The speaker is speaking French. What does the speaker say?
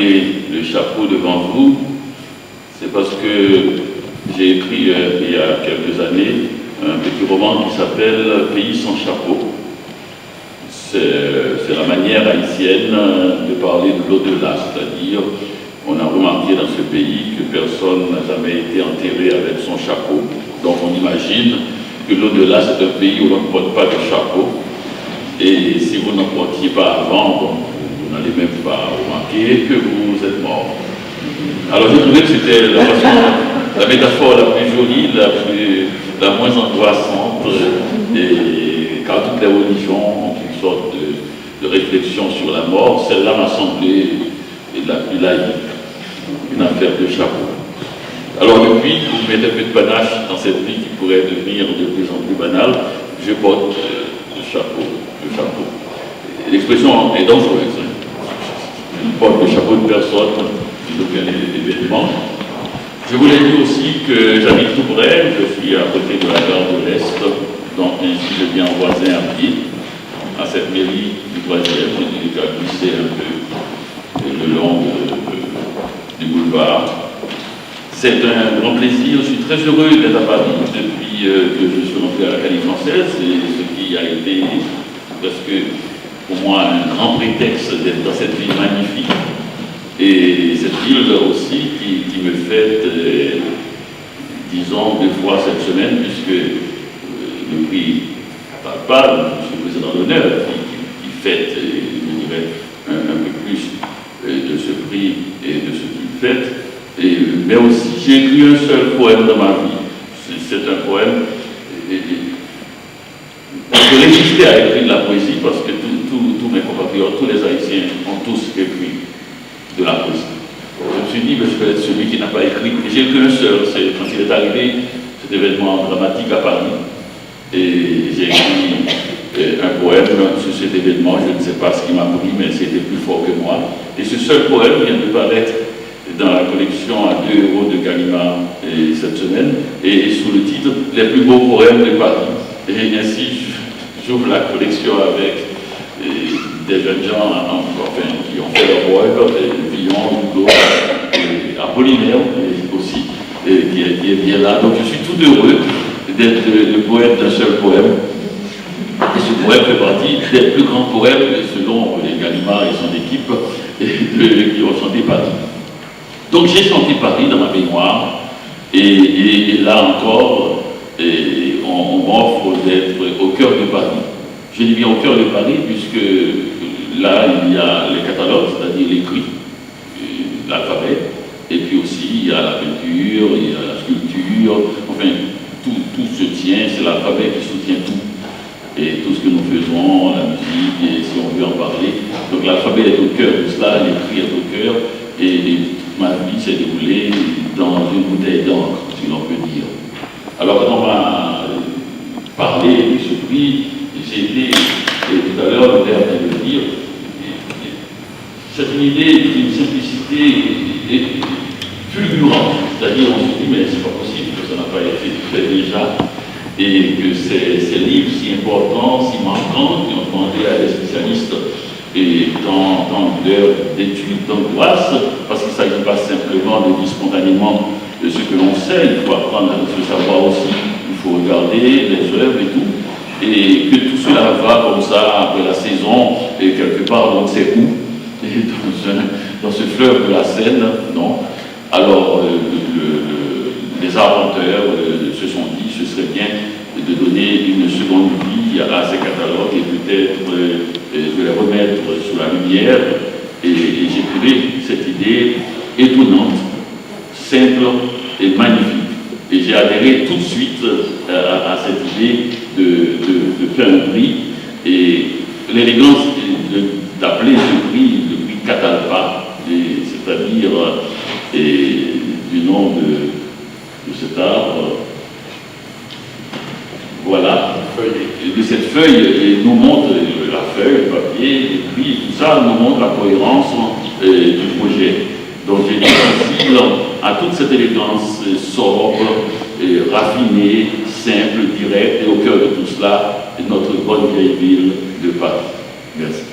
gardé le chapeau devant vous, c'est parce que j'ai écrit il y a quelques années un petit roman qui s'appelle Pays sans chapeau. C'est la manière haïtienne de parler de l'au-delà, c'est-à-dire on a remarqué dans ce pays que personne n'a jamais été enterré avec son chapeau. Donc on imagine que l'au-delà c'est un pays où l'on ne porte pas de chapeau. Et si vous n'en portiez pas avant, donc, vous n'allez même pas remarquer que vous êtes mort. Alors je trouvais que c'était la métaphore la plus jolie, la moins angoissante, car toutes les religions ont une sorte de réflexion sur la mort. Celle-là m'a semblé la plus laïque, une affaire de chapeau. Alors depuis, vous mettez un peu de panache dans cette vie qui pourrait devenir de plus en plus banale, je porte le chapeau. L'expression est dangereuse. Je ne porte le chapeau de personne, d'aucun événement. Je voulais dire aussi que j'habite tout près, je suis à côté de la gare de l'Est, donc ainsi je viens voisin à pied, à cette mairie du 3e, j'ai déjà glissé un peu le long du boulevard. C'est un grand plaisir, je suis très heureux d'être à Paris depuis que je suis rentré à l'Académie française, c'est ce qui a été presque pour moi un grand prétexte d'être dans cette ville magnifique. Et cette ville aussi qui me fête, disons, 2 fois cette semaine, puisque le prix Talpa, je suis président d'honneur, qui fête, je dirais, un peu plus de ce prix et de ce qu'il fête. Mais aussi, j'ai écrit un seul poème dans ma vie. C'est un poème. Je résistais à écrire de la poésie parce que tous mes compatriotes, tous les Haïtiens ont tous écrit de la poésie. Je me suis dit, je vais être celui qui n'a pas écrit. Et j'ai écrit un seul, c'est quand il est arrivé, cet événement dramatique à Paris. Et j'ai écrit un poème sur cet événement, je ne sais pas ce qui m'a pris, mais c'était plus fort que moi. Et ce seul poème vient de paraître dans la collection à 2 € de Gallimard cette semaine, et sous le titre « Les plus beaux poèmes de Paris ». Et ainsi, j'ouvre la collection avec des jeunes gens qui ont fait leur poème, Villon, Hugo, Apollinaire aussi, qui est bien là. Donc je suis tout heureux d'être le poète d'un seul poème. Et ce poème fait partie des plus grands poèmes, selon les Gallimard et son équipe, qui ont chanté Paris. Donc j'ai chanté Paris dans ma mémoire, et là encore, on m'offre d'être au cœur de Paris. Je dis bien au cœur de Paris, puisque là, il y a les catalogues, c'est-à-dire l'écrit, l'alphabet, et puis aussi il y a la peinture, il y a la sculpture, enfin, tout se tient, c'est l'alphabet qui soutient tout. Et tout ce que nous faisons, la musique, et si on veut en parler. Donc l'alphabet est au cœur de cela, l'écrit est au cœur, et ma vie s'est déroulée dans une bouteille d'encre, si l'on peut dire. Alors quand on m'a parlé de ce prix, j'ai été, tout à l'heure, le père vient de le dire, c'est une idée d'une simplicité fulgurante, c'est-à-dire on se dit mais c'est pas possible que ça n'a pas été fait déjà, et que ces livres si importants, si marquants, qui ont demandé à des spécialistes et dans l'heure d'études, d'angoisse, parce qu'il ne s'agit pas simplement de dire spontanément de ce que l'on sait, il faut apprendre à se savoir aussi, il faut regarder les œuvres et tout, et que tout cela va comme ça après la saison, et quelque part on ne sait où, et dans ce fleuve de la Seine, non. Alors les inventeurs se sont dit ce serait bien de donner une seconde vie à ces catalogues et peut-être de les remettre sous la lumière. Et j'ai trouvé cette idée étonnante, simple et magnifique. Et j'ai adhéré tout de suite à cette idée de faire un prix. Et l'élégance d'appeler ce prix le prix Catalpa, c'est-à-dire du nom de cet arbre. Voilà, de cette feuille nous montre la feuille, le papier, et puis tout ça nous montre la cohérence du projet. Donc j'ai dit sensible à toute cette élégance sobre, raffinée, simple, directe, et au cœur de tout cela, notre bonne vieille ville de Paris. Merci.